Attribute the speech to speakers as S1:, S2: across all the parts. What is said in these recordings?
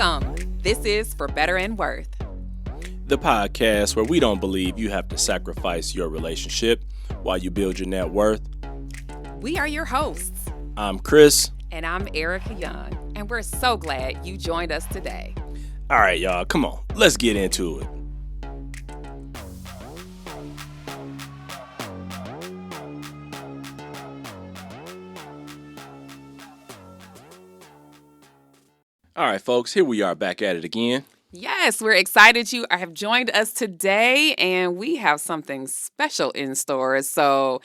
S1: Welcome. This is For Better and Worth,
S2: the podcast where we don't believe you have to sacrifice your relationship while you build your net worth.
S1: We are your hosts.
S2: I'm Chris.
S1: And I'm Ericka Young. And we're so glad you joined us today.
S2: All right, y'all, come on. Let's get into it. All right, folks, here we are back at it again.
S1: Yes, we're excited you have joined us today, and we have something special in store. So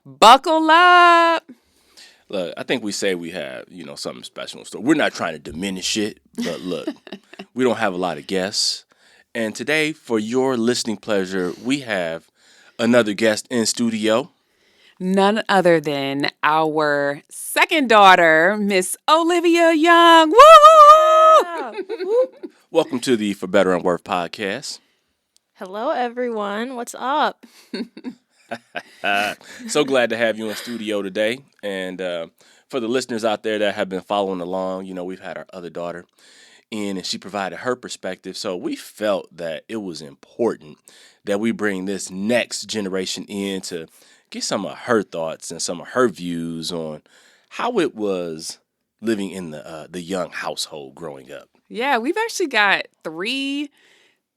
S1: buckle up.
S2: Look, I think we say we have, something special in store. We're not trying to diminish it, but look, we don't have a lot of guests. And today, for your listening pleasure, we have another guest in studio.
S1: None other than our second daughter, Miss Olivia Young. Woo!
S3: Yeah.
S2: Welcome to the For Better and Worth podcast.
S3: Hello, everyone. What's up?
S2: So glad to have you in studio today. And for the listeners out there that have been following along, we've had our other daughter in and she provided her perspective. So we felt that it was important that we bring this next generation in to get some of her thoughts and some of her views on how it was living in the Young household growing up.
S1: Yeah, we've actually got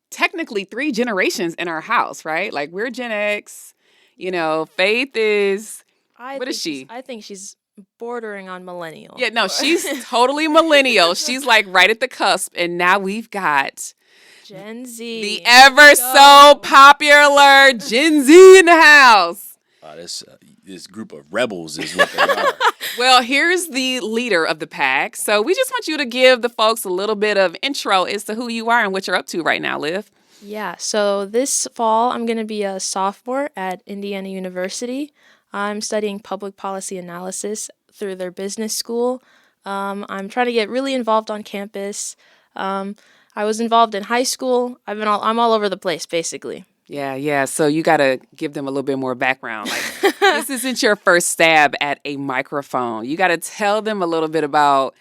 S1: technically three generations in our house, right? Like we're Gen X, Faith is, what is she?
S3: I think she's bordering on millennial.
S1: Yeah, no, she's totally millennial. She's like right at the cusp. And now we've got
S3: Gen Z.
S1: the ever so popular Gen Z in the house.
S2: This group of rebels is what they are.
S1: Well, here's the leader of the pack. So we just want you to give the folks a little bit of intro as to who you are and what you're up to right now, Liv.
S3: Yeah, so this fall I'm going to be a sophomore at Indiana University. I'm studying public policy analysis through their business school. I'm trying to get really involved on campus. I was involved in high school. I'm all over the place, basically.
S1: Yeah. So you got to give them a little bit more background. Like, this isn't your first stab at a microphone. You got to tell them a little bit about,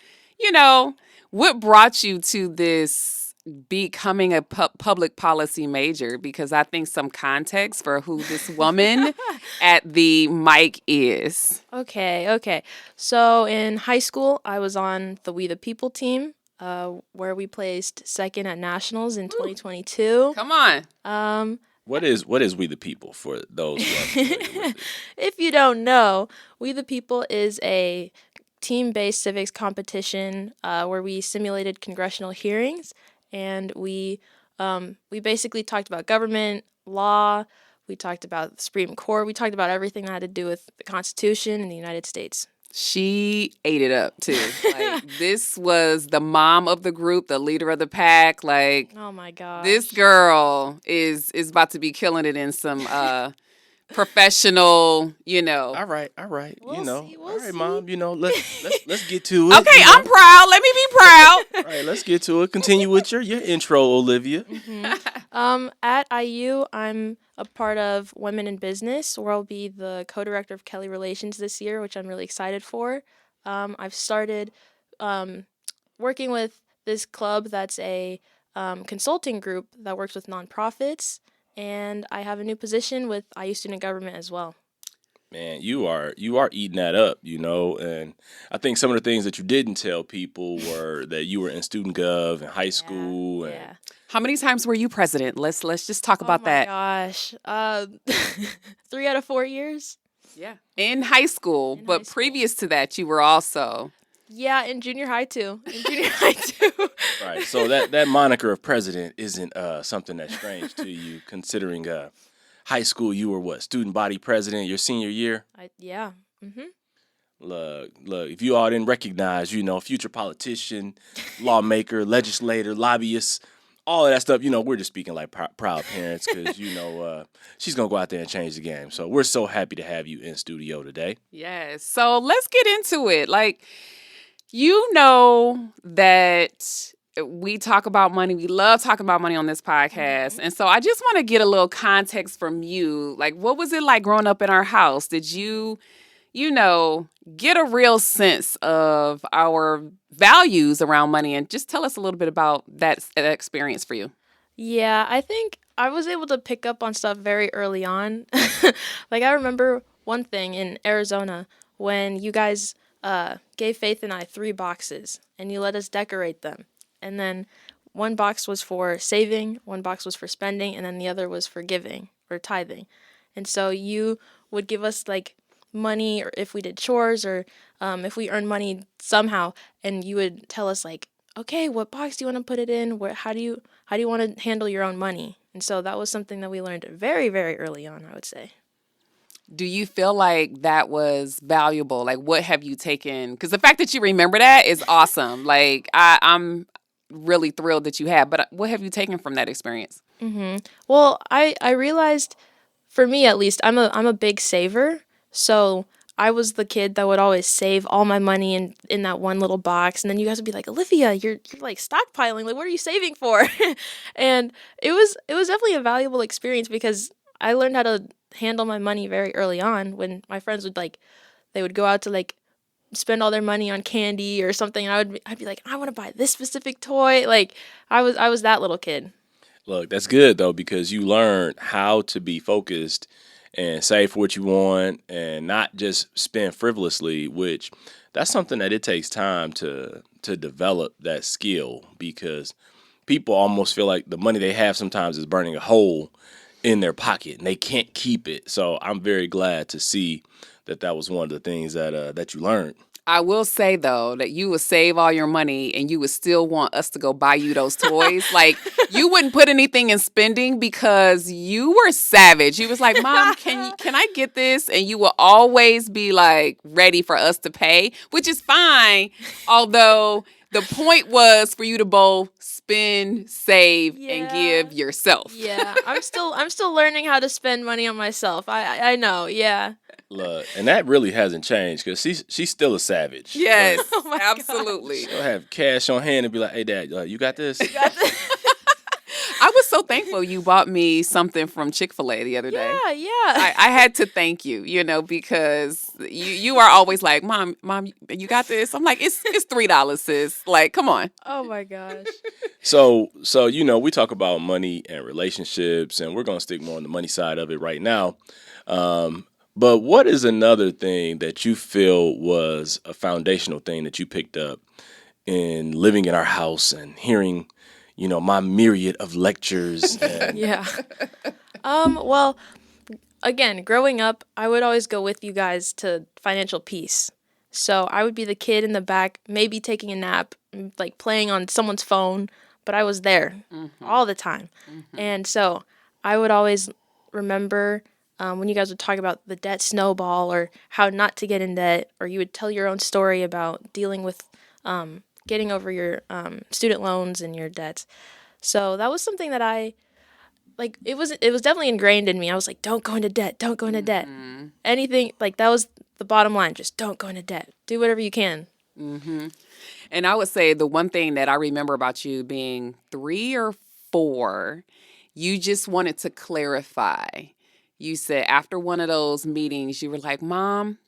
S1: what brought you to this becoming a public policy major, because I think some context for who this woman at the mic is.
S3: Okay. So in high school, I was on the We the People team, where we placed second at nationals in 2022.
S1: Come on.
S2: What is We the People for those who are familiar with it?
S3: If you don't know, We the People is a team-based civics competition where we simulated congressional hearings, and we basically talked about government, law, we talked about the Supreme Court, we talked about everything that had to do with the Constitution in the United States.
S1: She ate it up, too. Like, this was the mom of the group, the leader of the pack. Like,
S3: oh, my gosh.
S1: This girl is about to be killing it in some professional,
S2: All right.
S3: We'll see.
S2: All right, Mom, let's get to it.
S1: Okay, I'm proud. Let me be proud.
S2: All right, let's get to it. Continue with your intro, Olivia.
S3: Mm-hmm. At IU, I'm a part of Women in Business, where I'll be the co-director of Kelly Relations this year, which I'm really excited for. I've started working with this club that's a consulting group that works with nonprofits, and I have a new position with IU Student Government as well.
S2: Man, you are eating that up, and I think some of the things that you didn't tell people were that you were in student gov in high school. And
S3: Yeah.
S1: How many times were you president? Let's just talk about that.
S3: Oh my gosh. 3 out of 4 years.
S1: Yeah. In high school,
S3: In
S1: but
S3: high school.
S1: previous to that, you were also.
S3: Yeah, in junior high too.
S2: Right. So that moniker of president isn't something that's strange to you, considering high school you were what, student body president your senior year?
S3: Yeah. Mm-hmm.
S2: Look, if you all didn't recognize, future politician, lawmaker, legislator, lobbyist, all of that stuff, we're just speaking like proud parents because, she's going to go out there and change the game. So we're so happy to have you in studio today.
S1: Yes. So let's get into it. Like, that we talk about money. We love talking about money on this podcast. And so I just want to get a little context from you. Like, what was it like growing up in our house? Did you get a real sense of our values around money, and just tell us a little bit about that experience for you.
S3: Yeah, I think I was able to pick up on stuff very early on. Like, I remember one thing in Arizona when you guys gave Faith and I 3 boxes and you let us decorate them. And then one box was for saving, one box was for spending, and then the other was for giving or tithing. And so you would give us like money, or if we did chores, or if we earned money somehow, and you would tell us like, okay, what box do you want to put it in? How do you want to handle your own money? And so that was something that we learned very, very early on, I would say.
S1: Do you feel like that was valuable? Like, what have you taken? Because the fact that you remember that is awesome. Like, I'm really thrilled that you have. But what have you taken from that experience?
S3: Well, I realized, for me at least, I'm a big saver. So I was the kid that would always save all my money in that one little box, and then you guys would be like, Olivia, you're like stockpiling. Like, what are you saving for? And it was definitely a valuable experience because I learned how to handle my money very early on. When my friends would like, they would go out to like spend all their money on candy or something, and I'd be like, I want to buy this specific toy. Like, I was that little kid.
S2: Look, that's good though because you learn how to be focused and save for what you want and not just spend frivolously, which that's something that it takes time to develop that skill because people almost feel like the money they have sometimes is burning a hole in their pocket and they can't keep it. So I'm very glad to see that was one of the things that you learned.
S1: I will say though that you would save all your money and you would still want us to go buy you those toys. Like, you wouldn't put anything in spending because you were savage. You was like, "Mom, can I get this?" And you will always be like ready for us to pay, which is fine. Although the point was for you to both spend, save, and
S3: Yeah.
S1: give yourself.
S3: Yeah, I'm still learning how to spend money on myself. I know. Yeah.
S2: Look, and that really hasn't changed because she's still a savage.
S1: Yes,
S2: Like,
S3: Oh my gosh.
S1: absolutely.
S2: she'll have cash on hand and be like, "Hey, Dad, you got this?"
S1: I was so thankful you bought me something from Chick-fil-A the other day.
S3: Yeah, yeah.
S1: I had to thank you, because you are always like, Mom, you got this? I'm like, it's $3, sis. Like, come on.
S3: Oh my gosh.
S2: So we talk about money and relationships, and we're gonna stick more on the money side of it right now. But what is another thing that you feel was a foundational thing that you picked up in living in our house and hearing, my myriad of lectures and
S3: Yeah. Well, again, growing up, I would always go with you guys to financial peace. So I would be the kid in the back, maybe taking a nap, like playing on someone's phone, but I was there all the time. And so I would always remember when you guys would talk about the debt snowball or how not to get in debt, or you would tell your own story about dealing with getting over your student loans and your debts. So that was something that I like. It was definitely ingrained in me. I was like, don't go into debt. Don't go into debt. Anything like that was the bottom line. Just don't go into debt. Do whatever you can.
S1: And I would say the one thing that I remember about you being 3 or 4, you just wanted to clarify. You said after one of those meetings, you were like, Mom,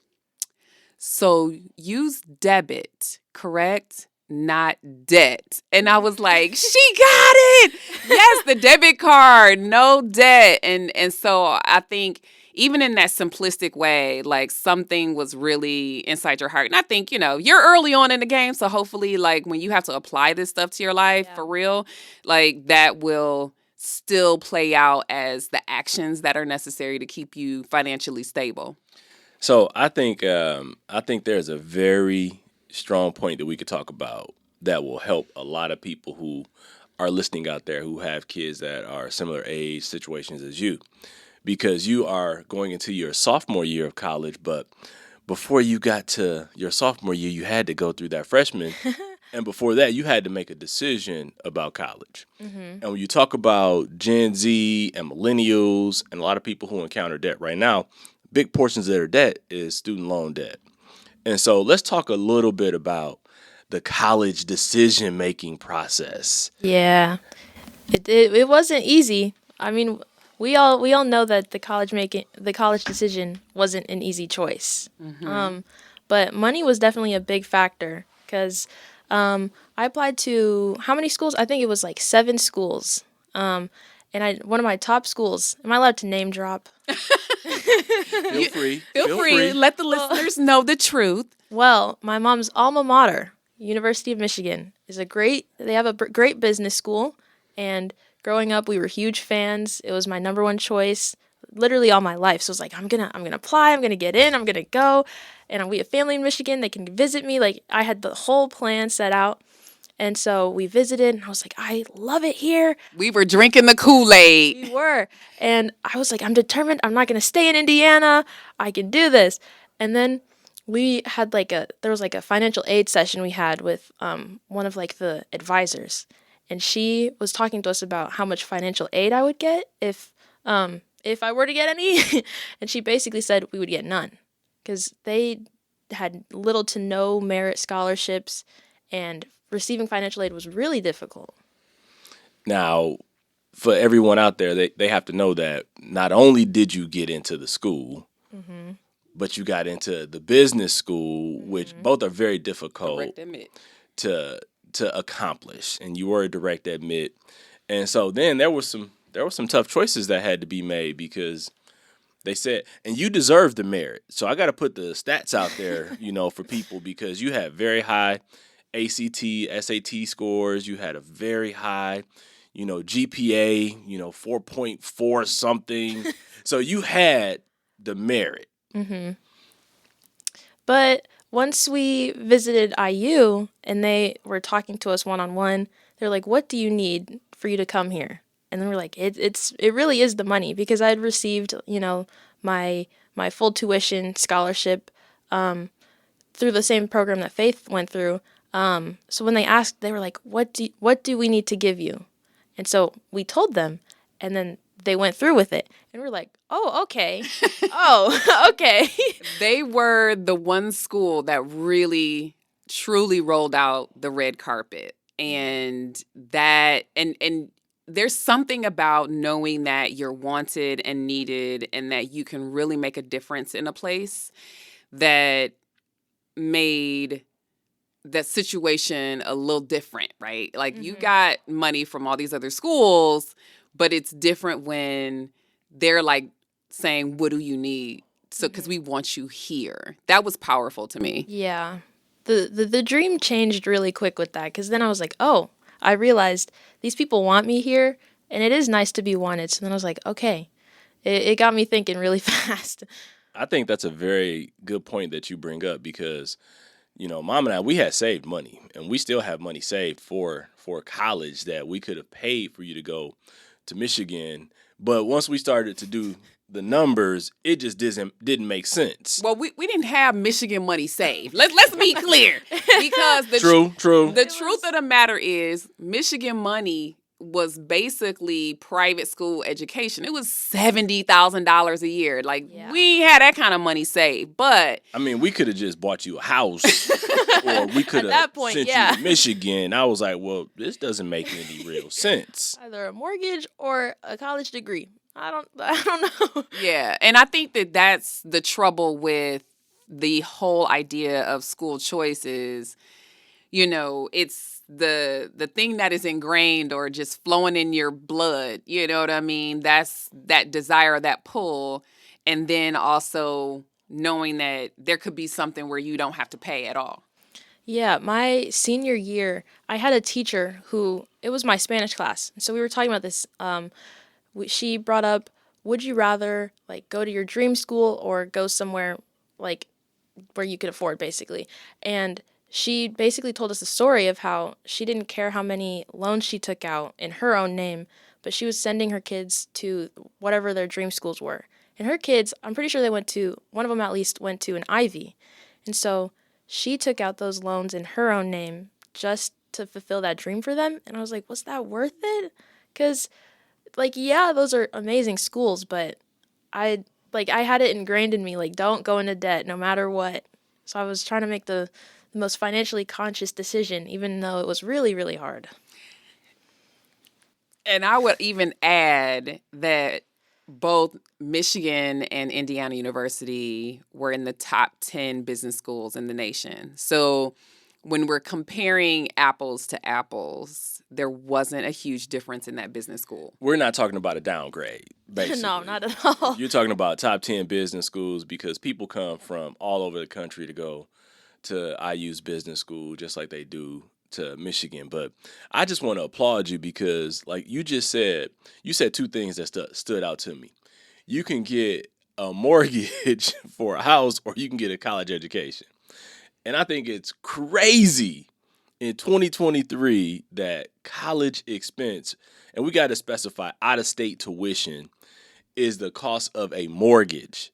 S1: so use debit, correct? Not debt. And I was like, she got it. Yes, the debit card, no debt. And so I think even in that simplistic way, like something was really inside your heart. And I think, you're early on in the game. So hopefully, like when you have to apply this stuff to your life for real, like that will still play out as the actions that are necessary to keep you financially stable.
S2: So I think there's a very strong point that we could talk about that will help a lot of people who are listening out there who have kids that are similar age situations as you, because you are going into your sophomore year of college, but before you got to your sophomore year, you had to go through that freshman. And before that, you had to make a decision about college. And when you talk about Gen Z and millennials and a lot of people who encounter debt right now, big portions of their debt is student loan debt. And so let's talk a little bit about the college decision-making process.
S3: Yeah. It wasn't easy. I mean, we all know that the college decision wasn't an easy choice. But money was definitely a big factor because I applied to how many schools? I think it was like 7 schools. And one of my top schools. Am I allowed to name drop?
S2: Feel free.
S1: Feel free. Let the listeners know the truth.
S3: Well, my mom's alma mater, University of Michigan, they have a great business school, and growing up we were huge fans. It was my number one choice literally all my life. So it's like I'm going to apply, I'm going to get in, I'm going to go, and we have family in Michigan, they can visit me. Like I had the whole plan set out. And so we visited, and I was like, I love it here.
S1: We were drinking the Kool-Aid.
S3: We were. And I was like, I'm determined. I'm not going to stay in Indiana. I can do this. And then we had there was a financial aid session we had with one of the advisors. And she was talking to us about how much financial aid I would get if I were to get any. And she basically said we would get none because they had little to no merit scholarships, and receiving financial aid was really difficult.
S2: Now, for everyone out there, they have to know that not only did you get into the school, but you got into the business school, which both are very difficult
S1: Direct admit.
S2: to accomplish. And you were a direct admit. And so then there were some tough choices that had to be made because they said, and you deserve the merit. So I got to put the stats out there, for people, because you had very high ACT, SAT scores. You had a very high, GPA, 4.4 something. So you had the merit.
S3: But once we visited IU and they were talking to us one-on-one, they're like, what do you need for you to come here? And then we're like, it really is the money, because I had received, my full tuition scholarship through the same program that Faith went through. So when they asked, they were like, what do we need to give you? And so we told them, and then they went through with it. And we're like, oh, okay. Oh, okay.
S1: They were the one school that really, truly rolled out the red carpet. And there's something about knowing that you're wanted and needed and that you can really make a difference in a place that made that situation a little different, right? Like you got money from all these other schools, but it's different when they're like saying, what do you need? So, because we want you here. That was powerful to me.
S3: Yeah. The dream changed really quick with that, because then I was like, oh, I realized these people want me here, and it is nice to be wanted. So then I was like, okay. It got me thinking really fast.
S2: I think that's a very good point that you bring up because, Mom and I, we had saved money, and we still have money saved for college that we could have paid for you to go to Michigan. But once we started to do the numbers, it just didn't make sense.
S1: Well, we didn't have Michigan money saved. Let's be clear, because the
S2: True.
S1: The truth of the matter is Michigan money was basically private school education. It was $70,000 a year. Like we had that kind of money saved, but
S2: I mean, we could have just bought you a house, or we could have sent you to Michigan. I was like, well, this doesn't make any real sense.
S3: Either a mortgage or a college degree. I don't know.
S1: Yeah, and I think that's the trouble with the whole idea of school choice is, it's the thing that is ingrained or just flowing in your blood, you know what I mean? That's that desire, that pull, and then also knowing that there could be something where you don't have to pay at all.
S3: Yeah, my senior year, I had a teacher it was my Spanish class. So we were talking about this. She brought up, would you rather go to your dream school or go somewhere where you could afford, basically? And she basically told us the story of how she didn't care how many loans she took out in her own name, but she was sending her kids to whatever their dream schools were. And her kids, I'm pretty sure one of them at least went to an Ivy. And so she took out those loans in her own name just to fulfill that dream for them. And I was like, was that worth it? Because, those are amazing schools, but I had it ingrained in me, don't go into debt no matter what. So I was trying to make the most financially conscious decision, even though it was really, really hard.
S1: And I would even add that both Michigan and Indiana University were in the top 10 business schools in the nation. So when we're comparing apples to apples, there wasn't a huge difference in that business school.
S2: We're not talking about a downgrade, basically.
S3: No, not at all.
S2: You're talking about top 10 business schools because people come from all over the country to go to IU's business school just like they do to Michigan. But I just want to applaud you because, like you just said, you said two things that stood out to me. You can get a mortgage for a house or you can get a college education. And I think it's crazy in 2023 that college expense, and we got to specify out-of-state tuition, is the cost of a mortgage.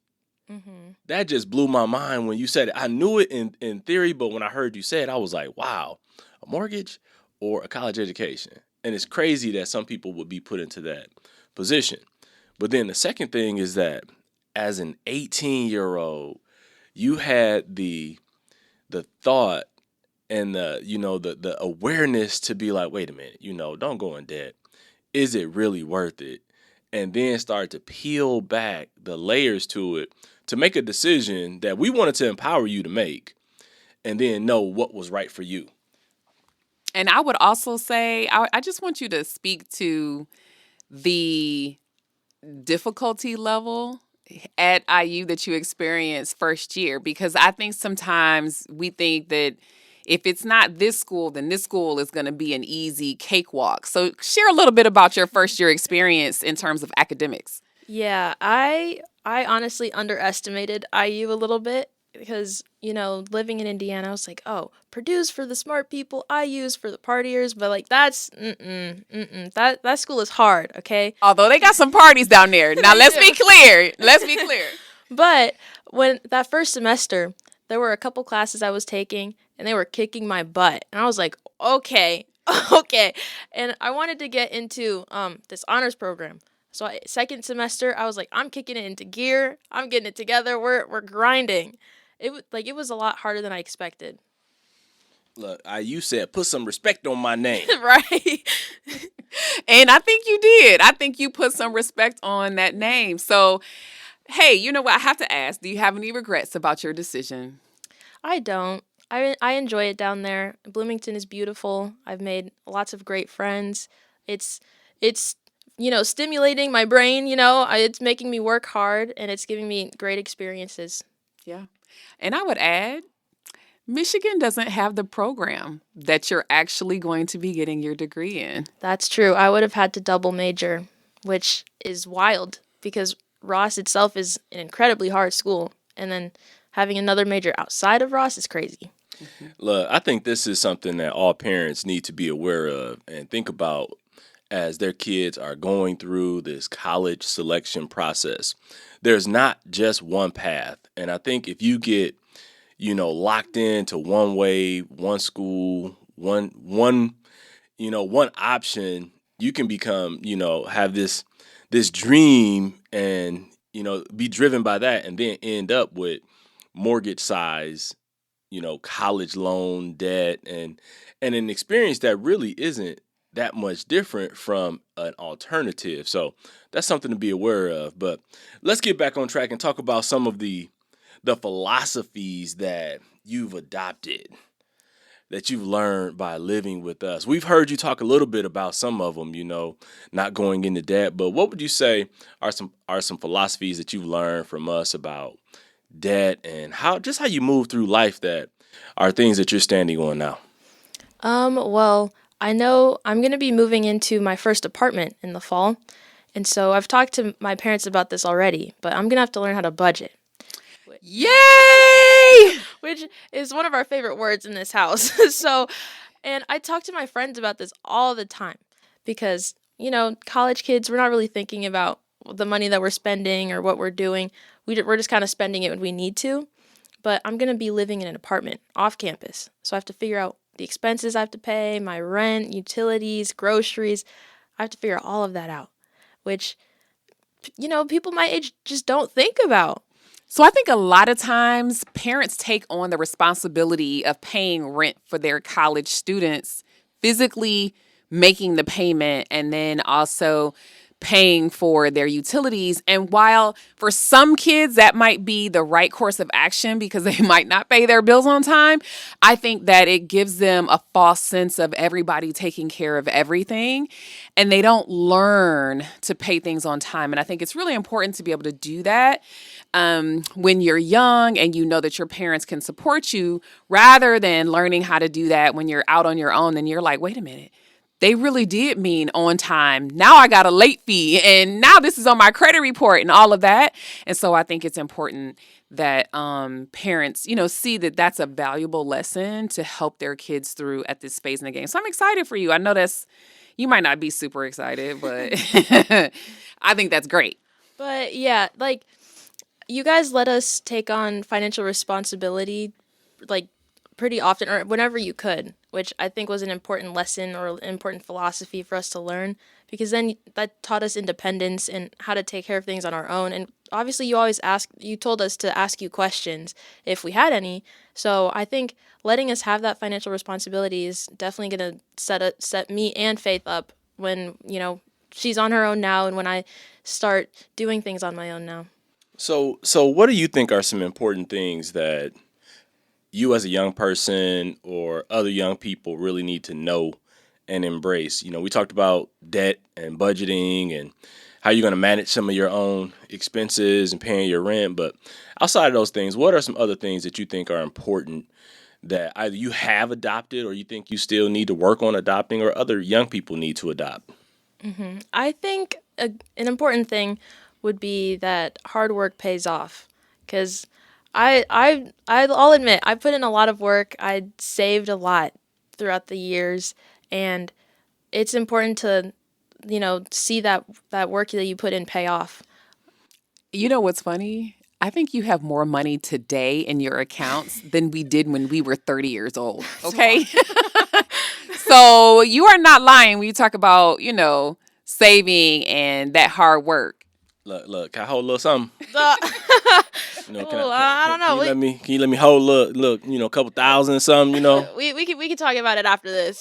S2: Mm-hmm. That just blew my mind when you said it. I knew it in theory, but when I heard you say it, I was like, wow, a mortgage or a college education? And it's crazy that some people would be put into that position. But then the second thing is that as an 18-year-old, you had the thought and the awareness to be like, wait a minute, don't go in debt. Is it really worth it? And then start to peel back the layers to it to make a decision that we wanted to empower you to make and then know what was right for you.
S1: And I would also say, I just want you to speak to the difficulty level at IU that you experienced first year, because I think sometimes we think that if it's not this school, then this school is going to be an easy cakewalk. So share a little bit about your first year experience in terms of academics.
S3: Yeah, I honestly underestimated IU a little bit because, living in Indiana, I was like, oh, Purdue's for the smart people, IU's for the partiers, but like that school is hard, okay?
S1: Although they got some parties down there. Now let's be clear.
S3: But when that first semester, there were a couple classes I was taking and they were kicking my butt. And I was like, okay. And I wanted to get into this honors program. So second semester, I was like, I'm kicking it into gear. I'm getting it together. We're grinding. It was a lot harder than I expected.
S2: Look, you said put some respect on my name.
S3: Right.
S1: And I think you did. I think you put some respect on that name. So, hey, you know what? I have to ask, do you have any regrets about your decision?
S3: I don't. I enjoy it down there. Bloomington is beautiful. I've made lots of great friends. It's stimulating my brain, it's making me work hard and it's giving me great experiences.
S1: Yeah. And I would add, Michigan doesn't have the program that you're actually going to be getting your degree in.
S3: That's true. I would have had to double major, which is wild because Ross itself is an incredibly hard school. And then having another major outside of Ross is crazy.
S2: Mm-hmm. Look, I think this is something that all parents need to be aware of and think about as their kids are going through this college selection process. There's not just one path. And I think if you get, locked into one way, one school, one option, you can become, have this dream and, be driven by that and then end up with mortgage size, college loan debt and an experience that really isn't that much different from an alternative. So that's something to be aware of. But let's get back on track and talk about some of the philosophies that you've adopted, that you've learned by living with us. We've heard you talk a little bit about some of them, not going into debt. But what would you say are some philosophies that you've learned from us about debt and how you move through life that are things that you're standing on now?
S3: Well, I know I'm going to be moving into my first apartment in the fall. And so I've talked to my parents about this already, but I'm going to have to learn how to budget.
S1: Yay!
S3: Which is one of our favorite words in this house. And I talk to my friends about this all the time because, college kids, we're not really thinking about the money that we're spending or what we're doing. We're just kind of spending it when we need to. But I'm going to be living in an apartment off campus. So I have to figure out the expenses I have to pay, my rent, utilities, groceries. I have to figure all of that out, which, people my age just don't think about.
S1: So I think a lot of times parents take on the responsibility of paying rent for their college students, physically making the payment, and then also paying for their utilities. And while for some kids that might be the right course of action because they might not pay their bills on time, I think that it gives them a false sense of everybody taking care of everything, and they don't learn to pay things on time. And I think it's really important to be able to do that when you're young and you know that your parents can support you, rather than learning how to do that when you're out on your own and you're like, wait a minute, they really did mean on time. Now I got a late fee and now this is on my credit report and all of that. And so I think it's important that parents, see that that's a valuable lesson to help their kids through at this phase in the game. So I'm excited for you. I know you might not be super excited, but I think that's great.
S3: But yeah, like, you guys let us take on financial responsibility, like, pretty often or whenever you could, which I think was an important lesson or an important philosophy for us to learn, because then that taught us independence and how to take care of things on our own. And obviously you told us to ask you questions if we had any. So I think letting us have that financial responsibility is definitely going to set me and Faith up when, she's on her own now and when I start doing things on my own now.
S2: So what do you think are some important things that you as a young person or other young people really need to know and embrace? We talked about debt and budgeting and how you're going to manage some of your own expenses and paying your rent. But outside of those things, what are some other things that you think are important that either you have adopted or you think you still need to work on adopting or other young people need to adopt?
S3: Mm-hmm. I think an important thing would be that hard work pays off, because I'll admit I put in a lot of work. I saved a lot throughout the years, and it's important to see that work that you put in pay off.
S1: You know what's funny? I think you have more money today in your accounts than we did when we were 30 years old. Okay? So you are not lying when you talk about, saving and that hard work.
S2: Look, can I hold a little something?
S3: I don't know.
S2: Can you let me hold look, a couple thousand or something,
S3: We can talk about it after this.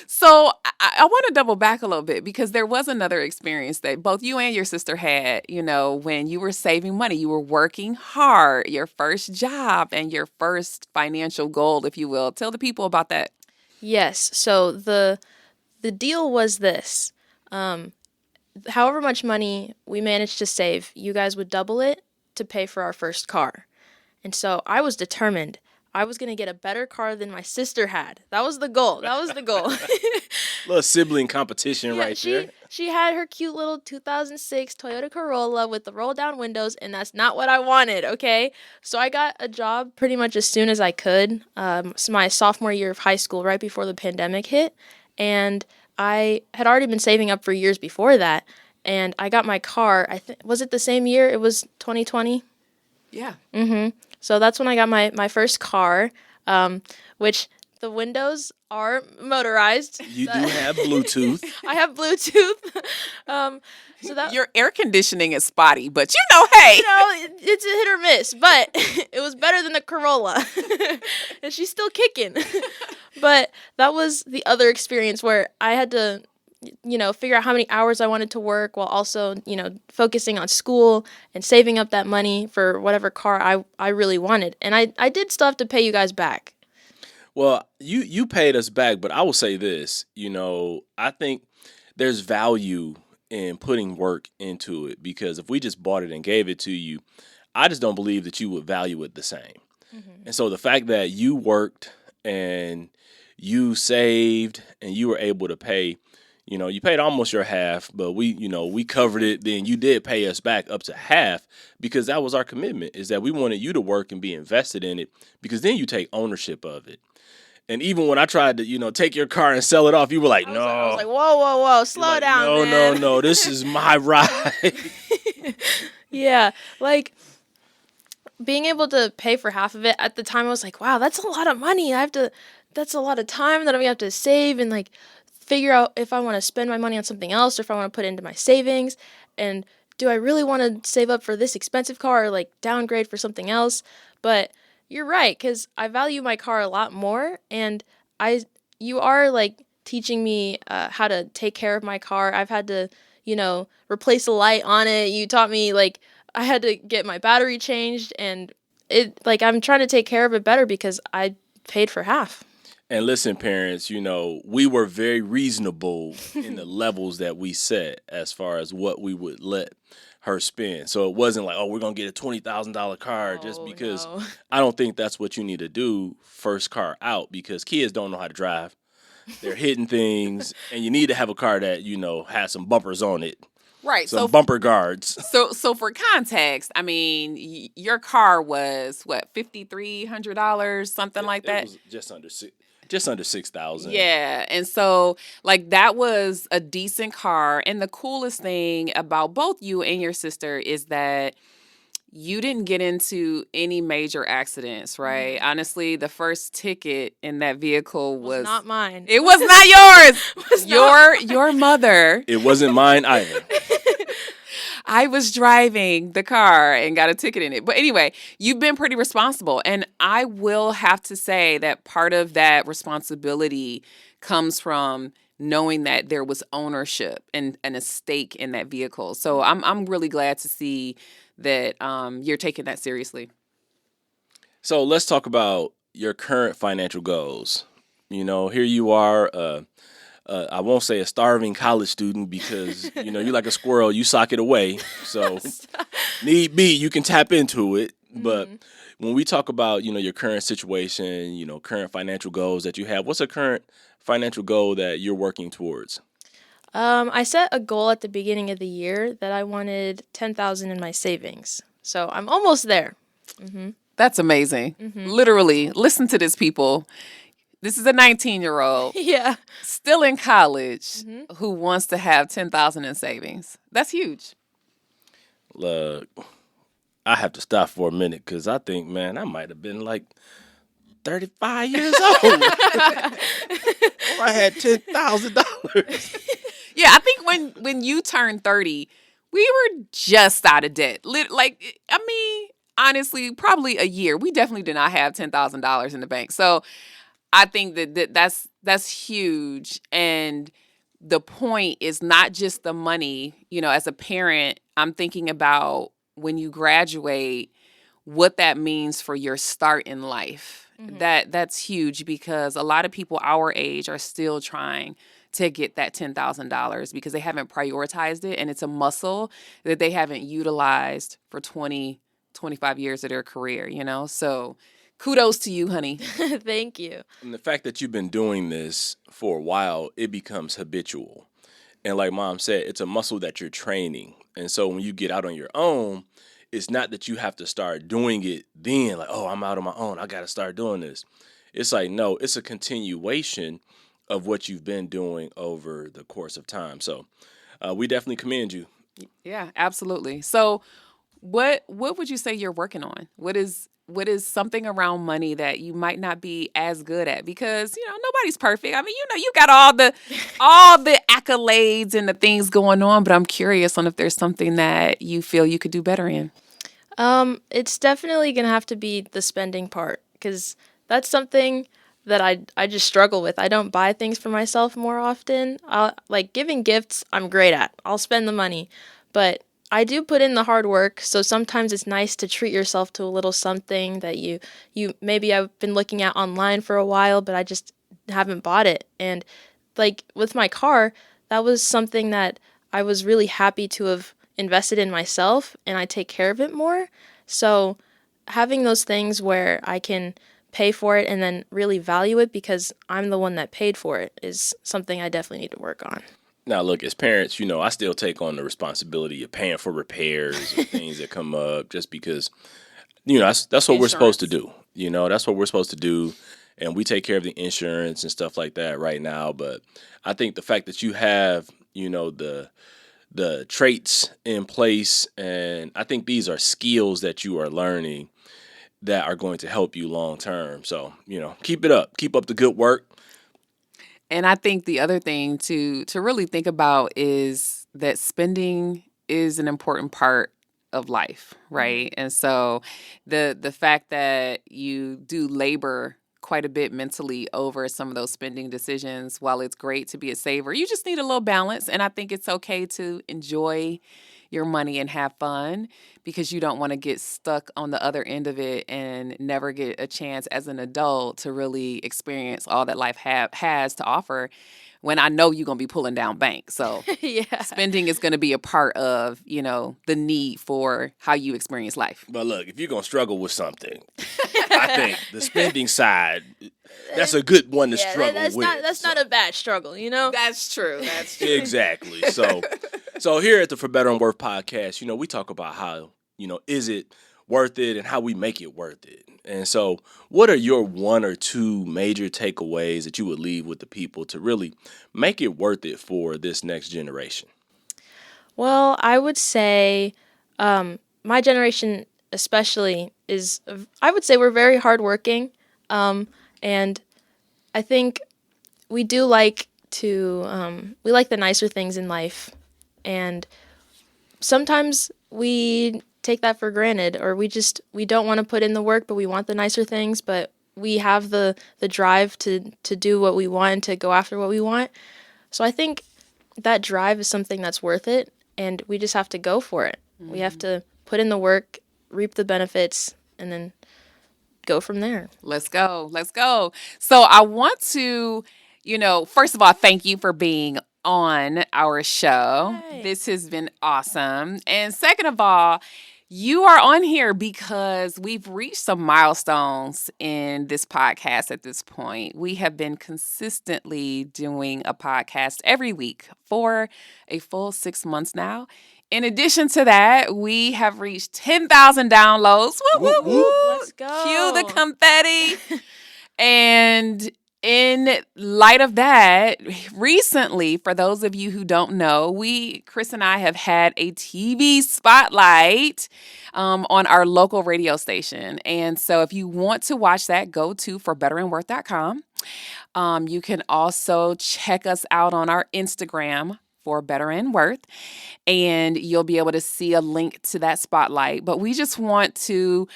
S1: So I want to double back a little bit, because there was another experience that both you and your sister had, when you were saving money. You were working hard, your first job and your first financial goal, if you will. Tell the people about that.
S3: Yes. So the deal was this. However much money we managed to save, you guys would double it to pay for our first car. And so I was determined. I was going to get a better car than my sister had. That was the goal.
S2: Little sibling competition there.
S3: She had her cute little 2006 Toyota Corolla with the roll-down windows, and that's not what I wanted, okay? So I got a job pretty much as soon as I could, my sophomore year of high school, right before the pandemic hit. And I had already been saving up for years before that, and I got my car. Was it the same year? It was 2020?
S1: Yeah.
S3: Mm-hmm. So that's when I got my first car, which the windows are motorized.
S2: You do have Bluetooth.
S3: I have Bluetooth. So that
S1: your air conditioning is spotty, but hey.
S3: It's a hit or miss, but it was better than the Corolla. And she's still kicking. But that was the other experience where I had to, figure out how many hours I wanted to work while also, focusing on school and saving up that money for whatever car I really wanted. And I did still have to pay you guys back.
S2: Well, you paid us back, but I will say this, I think there's value in putting work into it, because if we just bought it and gave it to you, I just don't believe that you would value it the same. Mm-hmm. And so the fact that you worked and you saved and you were able to pay, you paid almost your half, but we covered it. Then you did pay us back up to half, because that was our commitment, is that we wanted you to work and be invested in it, because then you take ownership of it. And even when I tried to, take your car and sell it off, you were like, no.
S3: I was like, whoa, slow down, man.
S2: No, this is my ride.
S3: Yeah, like, being able to pay for half of it, at the time I was like, wow, that's a lot of money. That's a lot of time that I'm going to have to save and, like, figure out if I want to spend my money on something else or if I want to put it into my savings. And do I really want to save up for this expensive car or, like, downgrade for something else? But you're right, because I value my car a lot more, and you are, like, teaching me how to take care of my car. I've had to, replace a light on it. You taught me, like, I had to get my battery changed, and I'm trying to take care of it better because I paid for half.
S2: And listen, parents, we were very reasonable in the levels that we set as far as what we would let her spend. So it wasn't like, oh, we're going to get a $20,000 car just because.
S3: No.
S2: I don't think that's what you need to do first car out, because kids don't know how to drive. They're hitting things, and you need to have a car that, has some bumpers on it.
S1: Right.
S2: Some bumper guards.
S1: So for context, I mean, your car was what, $5,300, something like that?
S2: It was just under 6,000.
S1: Yeah. And so like that was a decent car. And the coolest thing about both you and your sister is that you didn't get into any major accidents, right?
S3: Mm-hmm.
S1: Honestly, the first ticket in that vehicle was
S3: not mine.
S1: It was not yours. Your mother.
S2: It wasn't mine either.
S1: I was driving the car and got a ticket in it. But anyway, you've been pretty responsible. And I will have to say that part of that responsibility comes from knowing that there was ownership and a stake in that vehicle. So I'm really glad to see that you're taking that seriously.
S2: So let's talk about your current financial goals. Here you are, I won't say a starving college student, because, you're like a squirrel, you sock it away. So need be, you can tap into it. Mm-hmm. But when we talk about, your current situation, current financial goals that you have, what's a current financial goal that you're working towards?
S3: I set a goal at the beginning of the year that I wanted $10,000 in my savings. So I'm almost there. Mm-hmm.
S1: That's amazing. Mm-hmm. Literally, listen to this, people. This is a 19-year-old still in college who wants to have $10,000 in savings. That's huge.
S2: Look, I have to stop for a minute, because I think, man, I might have been like 35 years old. I had $10,000.
S1: Yeah, I think when you turned 30, we were just out of debt. Honestly, probably a year. We definitely did not have $10,000 in the bank. So I think that's huge. And the point is not just the money. As a parent, I'm thinking about when you graduate, what that means for your start in life. Mm-hmm. That's huge, because a lot of people our age are still trying to get that $10,000 because they haven't prioritized it, and it's a muscle that they haven't utilized for 20, 25 years of their career, So kudos to you, honey.
S3: Thank you.
S2: And the fact that you've been doing this for a while, it becomes habitual. And like Mom said, it's a muscle that you're training. And so when you get out on your own, it's not that you have to start doing it then, like, oh, I'm out on my own, I got to start doing this. It's like, no, it's a continuation of what you've been doing over the course of time. So we definitely commend you.
S1: Yeah, absolutely. So what would you say you're working on? What is something around money that you might not be as good at? Because, nobody's perfect. I mean, you got all the accolades and the things going on, but I'm curious on if there's something that you feel you could do better in.
S3: It's definitely going to have to be the spending part, because that's something that I just struggle with. I don't buy things for myself more often. Like giving gifts, I'm great at. I'll spend the money, but I do put in the hard work, so sometimes it's nice to treat yourself to a little something that you maybe I've been looking at online for a while, but I just haven't bought it. And like with my car, that was something that I was really happy to have invested in myself, and I take care of it more. So having those things where I can pay for it and then really value it because I'm the one that paid for it is something I definitely need to work on.
S2: Now, look, as parents, I still take on the responsibility of paying for repairs or things that come up, just because, that's what we're supposed to do. That's what we're supposed to do. And we take care of the insurance and stuff like that right now. But I think the fact that you have, the traits in place, and I think these are skills that you are learning that are going to help you long term. So, keep it up. Keep up the good work.
S1: And I think the other thing to really think about is that spending is an important part of life, right? And so the fact that you do labor quite a bit mentally over some of those spending decisions. While it's great to be a saver, you just need a little balance. And I think it's okay to enjoy your money and have fun, because you don't want to get stuck on the other end of it and never get a chance as an adult to really experience all that life has to offer, when I know you're going to be pulling down bank. So
S3: Yeah.
S1: spending is going to be a part of, the need for how you experience life.
S2: But look, if you're going to struggle with something, I think the spending side, that's a good one to struggle
S3: that's
S2: with.
S3: That's not a bad struggle,
S1: That's true. That's true.
S2: Exactly. So here at the For Better and Worth podcast, we talk about how, is it worth it and how we make it worth it. And so what are your one or two major takeaways that you would leave with the people to really make it worth it for this next generation?
S3: Well, I would say my generation especially I would say we're very hardworking. And I think we do like we like the nicer things in life. And sometimes we take that for granted, or we don't want to put in the work, but we want the nicer things, but we have the drive to do what we want and to go after what we want. So I think that drive is something that's worth it, and we just have to go for it. Mm-hmm. We have to put in the work, reap the benefits, and then go from there.
S1: Let's go. So I want to, first of all, thank you for being on our show.
S3: Yay.
S1: This has been awesome. And second of all, you are on here because we've reached some milestones in this podcast at this point. We have been consistently doing a podcast every week for a full 6 months now. In addition to that, we have reached 10,000 downloads. Woo, woo, woo.
S3: Let's go.
S1: Cue the confetti. And in light of that, recently, for those of you who don't know, Chris and I have had a TV spotlight on our local radio station. And so if you want to watch that, go to forbetterandworth.com. You can also check us out on our Instagram, For Better and Worth, and you'll be able to see a link to that spotlight. But we just want to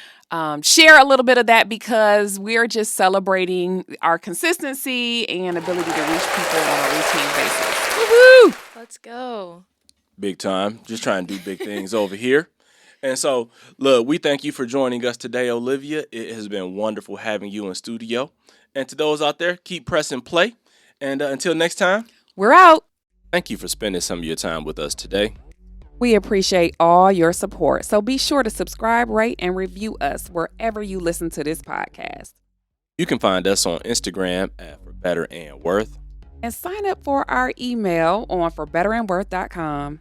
S1: share a little bit of that because we're just celebrating our consistency and ability to reach people on a routine basis. Woohoo!
S3: Let's go.
S2: Big time. Just trying to do big things over here. And so, look, we thank you for joining us today, Olivia. It has been wonderful having you in studio. And to those out there, keep pressing play. And until next time,
S1: we're out.
S2: Thank you for spending some of your time with us today.
S1: We appreciate all your support, so be sure to subscribe, rate, and review us wherever you listen to this podcast.
S2: You can find us on Instagram at For Better and Worth.
S1: And sign up for our email on forbetterandworth.com.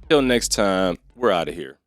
S2: Till next time, we're out of here.